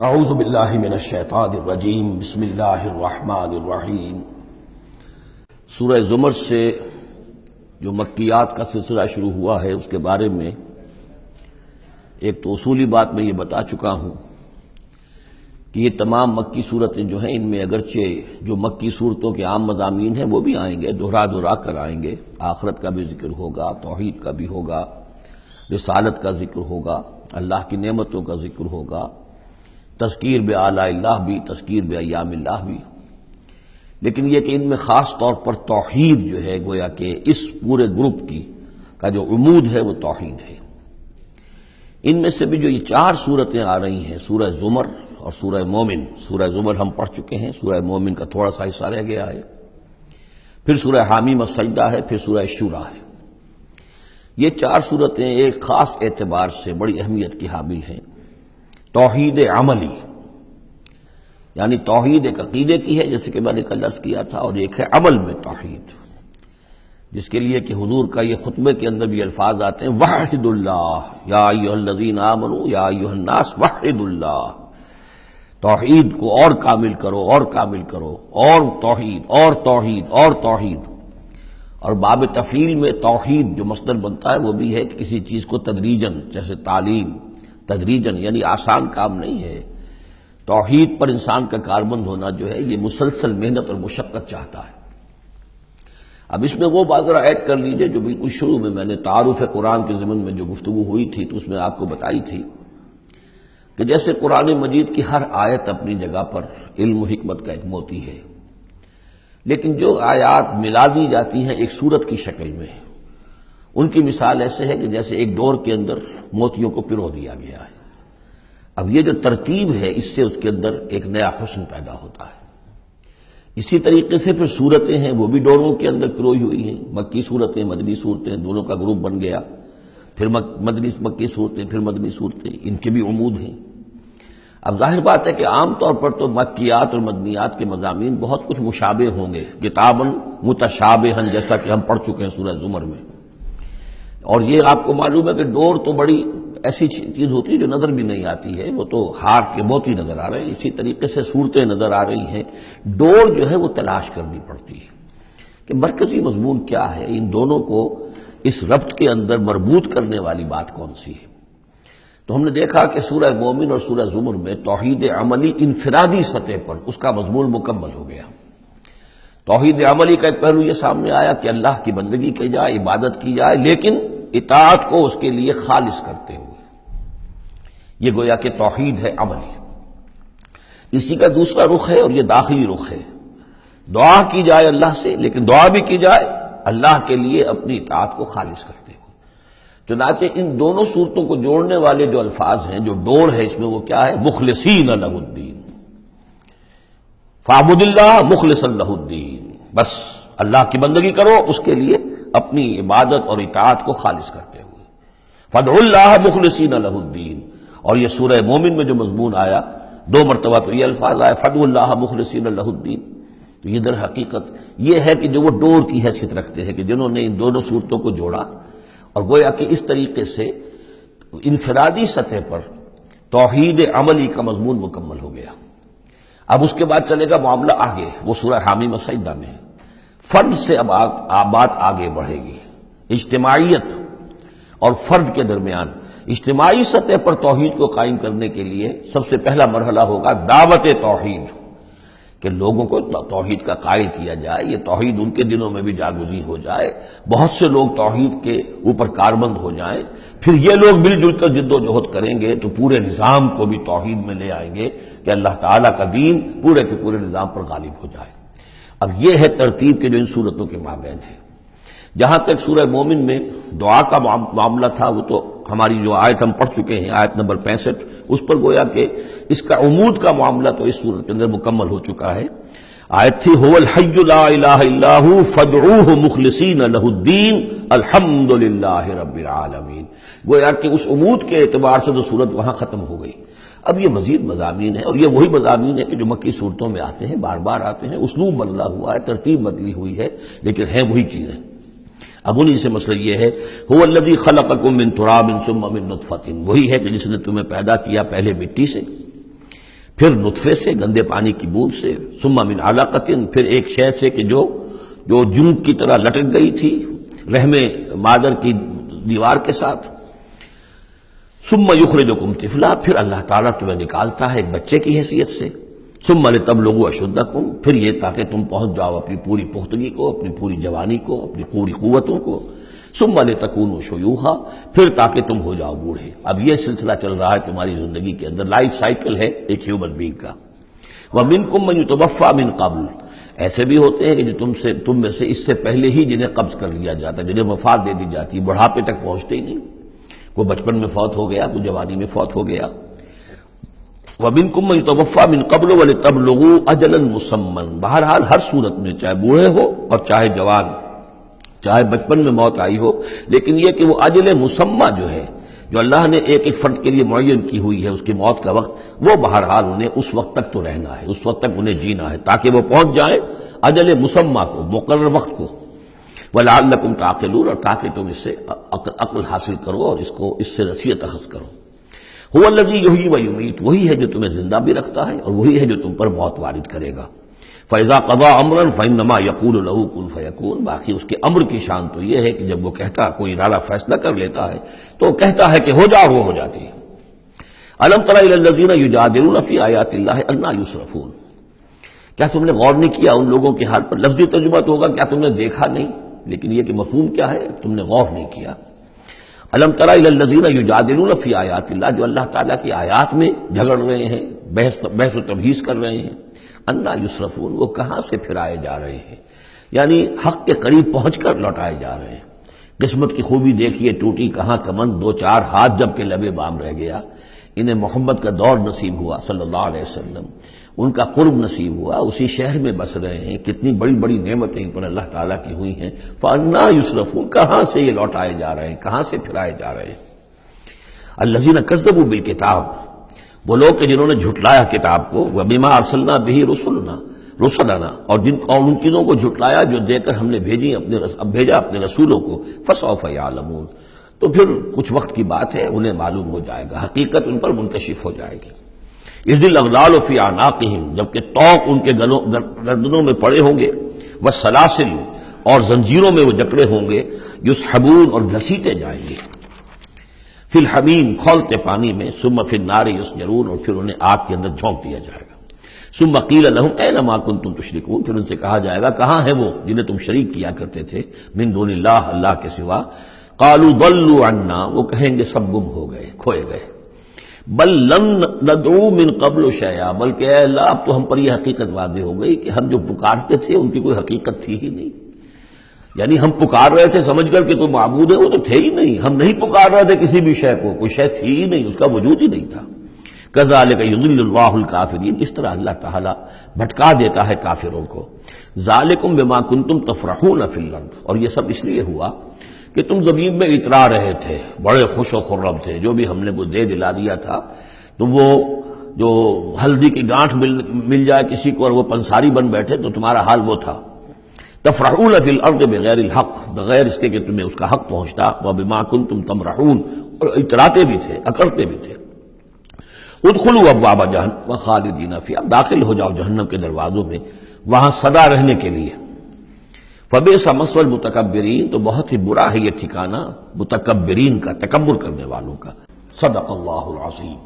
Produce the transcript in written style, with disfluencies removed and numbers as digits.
اعوذ باللہ من الشیطان الرجیم بسم اللہ الرحمن الرحیم۔ سورہ زمر سے جو مکیات کا سلسلہ شروع ہوا ہے اس کے بارے میں ایک تو اصولی بات میں یہ بتا چکا ہوں کہ یہ تمام مکی صورتیں جو ہیں ان میں اگرچہ جو مکی صورتوں کے عام مضامین ہیں وہ بھی آئیں گے، دہرا کر آئیں گے، آخرت کا بھی ذکر ہوگا، توحید کا بھی ہوگا، رسالت کا ذکر ہوگا، اللہ کی نعمتوں کا ذکر ہوگا، تذکیر بآلاء اللہ بھی، تذکیر بایام اللہ بھی، لیکن یہ کہ ان میں خاص طور پر توحید جو ہے گویا کہ اس پورے گروپ کا جو عمود ہے وہ توحید ہے۔ ان میں سے بھی جو یہ چار صورتیں آ رہی ہیں، سورہ زمر اور سورہ مومن، سورہ زمر ہم پڑھ چکے ہیں، سورہ مومن کا تھوڑا سا حصہ رہ گیا ہے، پھر سورہ حامیم السجدہ ہے، پھر سورہ شورى ہے۔ یہ چار صورتیں ایک خاص اعتبار سے بڑی اہمیت کی حامل ہیں۔ توحید عملی یعنی توحید ایک عقیدے کی ہے جیسے کہ میں نے کل عرض کیا تھا، اور ایک ہے عمل میں توحید، جس کے لیے کہ حضور کا یہ خطبے کے اندر بھی الفاظ آتے ہیں وحد اللہ یا ایھا الذین آمنوا یا ایھا الناس وحد اللہ، توحید کو اور کامل کرو اور کامل کرو، اور توحید اور توحید اور توحید۔ اور باب تفعیل میں توحید جو مصدر بنتا ہے وہ بھی ہے کہ کسی چیز کو تدریجاً، جیسے تعلیم تدریجاً، یعنی آسان کام نہیں ہے۔ توحید پر انسان کا کاربند ہونا جو ہے یہ مسلسل محنت اور مشقت چاہتا ہے۔ اب اس میں وہ بات ذرا ایڈ کر لیجئے جو بالکل شروع میں نے تعارف قرآن کے ضمن میں جو گفتگو ہوئی تھی تو اس میں آپ کو بتائی تھی کہ جیسے قرآن مجید کی ہر آیت اپنی جگہ پر علم و حکمت کا ایک موتی ہے، لیکن جو آیات ملا دی جاتی ہیں ایک صورت کی شکل میں، ان کی مثال ایسے ہے کہ جیسے ایک ڈور کے اندر موتیوں کو پرو دیا گیا ہے۔ اب یہ جو ترتیب ہے اس سے اس کے اندر ایک نیا حسن پیدا ہوتا ہے۔ اسی طریقے سے پھر صورتیں ہیں وہ بھی ڈوروں کے اندر پروئی ہوئی ہیں، مکی صورتیں مدنی صورتیں، دونوں کا گروپ بن گیا، پھر مکی صورتیں پھر مدنی صورتیں، ان کے بھی عمود ہیں۔ اب ظاہر بات ہے کہ عام طور پر تو مکیات اور مدنیات کے مضامین بہت کچھ مشابہ ہوں گے، کتاباً متشابہاً، جیسا کہ ہم پڑھ چکے ہیں سورہ زمر میں۔ اور یہ آپ کو معلوم ہے کہ ڈور تو بڑی ایسی چیز ہوتی ہے جو نظر بھی نہیں آتی ہے، وہ تو ہار کے موتی نظر آ رہے ہیں، اسی طریقے سے صورتیں نظر آ رہی ہیں، ڈور جو ہے وہ تلاش کرنی پڑتی ہے کہ مرکزی مضمون کیا ہے، ان دونوں کو اس ربط کے اندر مربوط کرنے والی بات کون سی ہے۔ تو ہم نے دیکھا کہ سورہ مومن اور سورہ زمر میں توحید عملی انفرادی سطح پر اس کا مضمون مکمل ہو گیا۔ توحید عملی کا ایک پہلو یہ سامنے آیا کہ اللہ کی بندگی کی جائے، عبادت کی جائے، لیکن اطاعت کو اس کے لیے خالص کرتے ہوئے، یہ گویا کہ توحید ہے عملی۔ اسی کا دوسرا رخ ہے اور یہ داخلی رخ ہے، دعا کی جائے اللہ سے، لیکن دعا بھی کی جائے اللہ کے لیے اپنی اطاعت کو خالص کرتے ہوئے۔ چنانچہ ان دونوں صورتوں کو جوڑنے والے جو الفاظ ہیں، جو ڈور ہے اس میں، وہ کیا ہے؟ مخلصین لہ الدین، فاعبد اللہ مخلصا لہ الدین، بس اللہ کی بندگی کرو، اس کے لیے اپنی عبادت اور اطاعت کو خالص کرتے ہوئے۔ فادعوا اللہ مخلصین لہ الدین، اور یہ سورہ مومن میں جو مضمون آیا، دو مرتبہ تو یہ الفاظ آئے فادعوا اللہ مخلصین لہ الدین، تو یہ در حقیقت یہ ہے کہ جو وہ ڈور کی حیثیت رکھتے ہیں کہ جنہوں نے ان دونوں صورتوں کو جوڑا، اور گویا کہ اس طریقے سے انفرادی سطح پر توحید عملی کا مضمون مکمل ہو گیا۔ اب اس کے بعد چلے گا معاملہ آگے، وہ سورہ حامیم السجدہ میں فرد سے اب بات آگے بڑھے گی، اجتماعیت اور فرد کے درمیان۔ اجتماعی سطح پر توحید کو قائم کرنے کے لیے سب سے پہلا مرحلہ ہوگا دعوت توحید، کہ لوگوں کو توحید کا قائل کیا جائے، یہ توحید ان کے دلوں میں بھی جاگزین ہو جائے، بہت سے لوگ توحید کے اوپر کاربند ہو جائیں، پھر یہ لوگ مل جل کر جد و جہد کریں گے تو پورے نظام کو بھی توحید میں لے آئیں گے کہ اللہ تعالیٰ کا دین پورے کے پورے نظام پر غالب ہو جائے۔ اب یہ ہے ترتیب کے جو ان صورتوں کے مابین ہے۔ جہاں تک سورہ مومن میں دعا کا معاملہ تھا وہ تو ہماری جو آیت ہم پڑھ چکے ہیں، آیت نمبر 65، اس پر گویا کہ اس کا عمود کا معاملہ تو اس صورت کے اندر مکمل ہو چکا ہے۔ آیت تھی هو الحی لا الہ الا ھو فادعوہ مخلصین لہ الدین الحمد للہ رب العالمین۔ گویا کہ اس عمود کے اعتبار سے تو صورت وہاں ختم ہو گئی۔ اب یہ مزید مضامین ہے، اور یہ وہی مضامین ہے کہ جو مکی صورتوں میں آتے ہیں، بار بار آتے ہیں، اسلوب بدلا ہوا ہے، ترتیب بدلی ہوئی ہے، لیکن ہیں وہی چیزیں۔ اب انہی سے مسئلہ یہ ہے هو الذی خلقکم من تراب ثم من نطفۃ، وہی ہے کہ جس نے تمہیں پیدا کیا پہلے مٹی سے، پھر نطفے سے، گندے پانی کی بوند سے، ثم من علقۃ، پھر ایک شے سے کہ جو جنگ کی طرح لٹک گئی تھی رحم مادر کی دیوار کے ساتھ، ثم یخرجکم طفلا، پھر اللہ تعالیٰ تمہیں نکالتا ہے ایک بچے کی حیثیت سے، ثم لتبلغوا اشدکم، پھر یہ تاکہ تم پہنچ جاؤ اپنی پوری پختگی کو، اپنی پوری جوانی کو، اپنی پوری قوتوں کو، ثم لتکونوا شیوخا، پھر تاکہ تم ہو جاؤ بوڑھے۔ اب یہ سلسلہ چل رہا ہے تمہاری زندگی کے اندر، لائف سائیکل ہے ایک ہیومن بینگ کا۔ ومنکم من یتوفی من قبل، ایسے بھی ہوتے ہیں کہ جو تم میں سے اس سے پہلے ہی جنہیں قبض کر لیا جاتا ہے، جنہیں وفات دے دی جاتی ہے، بڑھاپے تک پہنچتے ہی نہیں، کوئی بچپن میں فوت ہو گیا، کوئی جوانی میں فوت ہو گیا۔ وَمِنْكُمْ مَنْ يُتَوَفَّى مِنْ قَبْلُ وَلِتَبْلُغُوا أَجَلًا مُّسَمًّى، بہرحال ہر صورت میں چاہے بوڑھے ہو اور چاہے جوان، چاہے بچپن میں موت آئی ہو، لیکن یہ کہ وہ اجل مسمى جو ہے، جو اللہ نے ایک ایک فرد کے لیے معین کی ہوئی ہے اس کی موت کا وقت، وہ بہرحال انہیں اس وقت تک تو رہنا ہے، اس وقت تک انہیں جینا ہے تاکہ وہ پہنچ جائیں اجل مسمى کو، مقرر وقت کو۔ وَلَعَلَّكُمْ تَعْقِلُونَ، اور تاکہ تم اس سے عقل حاصل کرو اور اس سے نصیحت اخذ کرو۔ هو الذی یحیی و یمیت، وہی ہے جو تمہیں زندہ بھی رکھتا ہے اور وہی ہے جو تم پر موت وارد کرے گا۔ فَإِذَا قَضَىٰ أَمْرًا فَإِنَّمَا يَقُولُ لَهُ كُن فَيَكُونُ، باقی اس کے امر کی شان تو یہ ہے کہ جب وہ کہتا، کوئی ارادہ فیصلہ کر لیتا ہے تو وہ کہتا ہے کہ ہو جا، وہ ہو جاتی ہے۔ أَلَمْ تَرَ إِلَى الَّذِينَ يُجَادِلُونَ فِي آيَاتِ اللَّهِ أَنَّىٰ يُصْرَفُونَ، کیا تم نے غور نہیں کیا ان لوگوں کے حال پر؟ لفظی ترجمہ تو ہوگا کیا تم نے دیکھا نہیں، لیکن یہ کہ مفہوم کیا ہے، تم نے غور نہیں کیا۔ الم تر الی الذین یجادلون فی آیات اللہ، جو اللہ تعالیٰ کی آیات میں جھگڑ رہے ہیں، بحث و تبحیث کر رہے ہیں، انا یصرفون، وہ کہاں سے پھرائے جا رہے ہیں، یعنی حق کے قریب پہنچ کر لوٹائے جا رہے ہیں۔ قسمت کی خوبی دیکھیے، ٹوٹی کہاں کمند، دو چار ہاتھ جب کہ لبے بام رہ گیا۔ انہیں محمد کا دور نصیب ہوا صلی اللہ علیہ وسلم، ان کا قرب نصیب ہوا، اسی شہر میں بس رہے ہیں، کتنی بڑی بڑی نعمتیں ان پر اللہ تعالیٰ کی ہوئی ہیں۔ فَأَنَّىٰ يُصْرَفُونَ، کہاں سے یہ لوٹائے جا رہے ہیں، کہاں سے پھرائے جا رہے ہیں۔ الَّذِينَ كَذَّبُوا بِالْكِتَابِ، وہ لوگ کہ جنہوں نے جھٹلایا کتاب کو، وَبِمَا أَرْسَلْنَا بِهِ رُسُلَنَا، اور ان چیزوں کو جھٹلایا جو دے کر ہم نے بھیجا اپنے رسولوں کو، فَسَوْفَ يَعْلَمُونَ، تو پھر کچھ وقت کی بات ہے، انہیں معلوم ہو جائے گا، حقیقت ان پر منکشف ہو جائے گی۔ اِذِ الْأَغْلَالُ فِي أَعْنَاقِهِمْ، جبکہ طوق ان کے گردنوں میں پڑے ہوں گے، وَالسَّلَاسِلُ، اور زنجیروں میں وہ جکڑے ہوں گے، يُسْحَبُونَ، اور گھسیٹے جائیں گے، فِي الْحَمِيمِ، کھولتے پانی میں، ثُمَّ فِي النَّارِ يُسْجَرُونَ، اور پھر انہیں آگ کے اندر جھونک دیا جائے گا۔ ثُمَّ قِيلَ لَهُمْ أَيْنَ مَا كُنتُمْ تُشْرِكُونَ، پھر ان سے کہا جائے گا کہاں ہیں وہ جنہیں تم شریک کیا کرتے تھے، من دون اللہ، اللہ کے سوا۔ قالوا ضلوا عنا، وہ کہیں گے سب گم ہو گئے، کھوئے گئے۔ بل لم ندعو من قبل شیئا، بلکہ اے اللہ اب تو ہم پر یہ حقیقت واضح ہو گئی کہ ہم جو پکارتے تھے ان کی کوئی حقیقت تھی ہی نہیں، یعنی ہم پکار رہے تھے سمجھ کر کہ کوئی معبود ہے، وہ تو تھے ہی نہیں، ہم نہیں پکار رہے تھے کسی بھی شے کو، کوئی شے تھی ہی نہیں، اس کا وجود ہی نہیں تھا۔ کذالک یضل اللہ الکافرین، اس طرح اللہ تعالیٰ بھٹکا دیتا ہے کافروں کو۔ ذالکم بما کنتم تفرحون فی الارض، اور یہ سب اس لیے ہوا کہ تم زمین میں اترا رہے تھے، بڑے خوش و خرم تھے، جو بھی ہم نے وہ دے دلا دیا تھا، تو وہ جو ہلدی کی گانٹھ مل جائے کسی کو اور وہ پنساری بن بیٹھے تو تمہارا حال وہ تھا۔ تفرحون فی الارض بغیر الحق، بغیر اس کے کہ تمہیں اس کا حق پہنچتا، وبما کنتم تمرحون، اور اتراتے بھی تھے، اکڑتے بھی تھے۔ ادخلوا ابواب جہنم خالدین فیہا، داخل ہو جاؤ جہنم کے دروازوں میں، وہاں سدا رہنے کے لیے۔ فبئس مثوى المتکبرین، تو بہت ہی برا ہے یہ ٹھکانہ متکبرین کا، تکبر کرنے والوں کا۔ صدق اللہ العظیم۔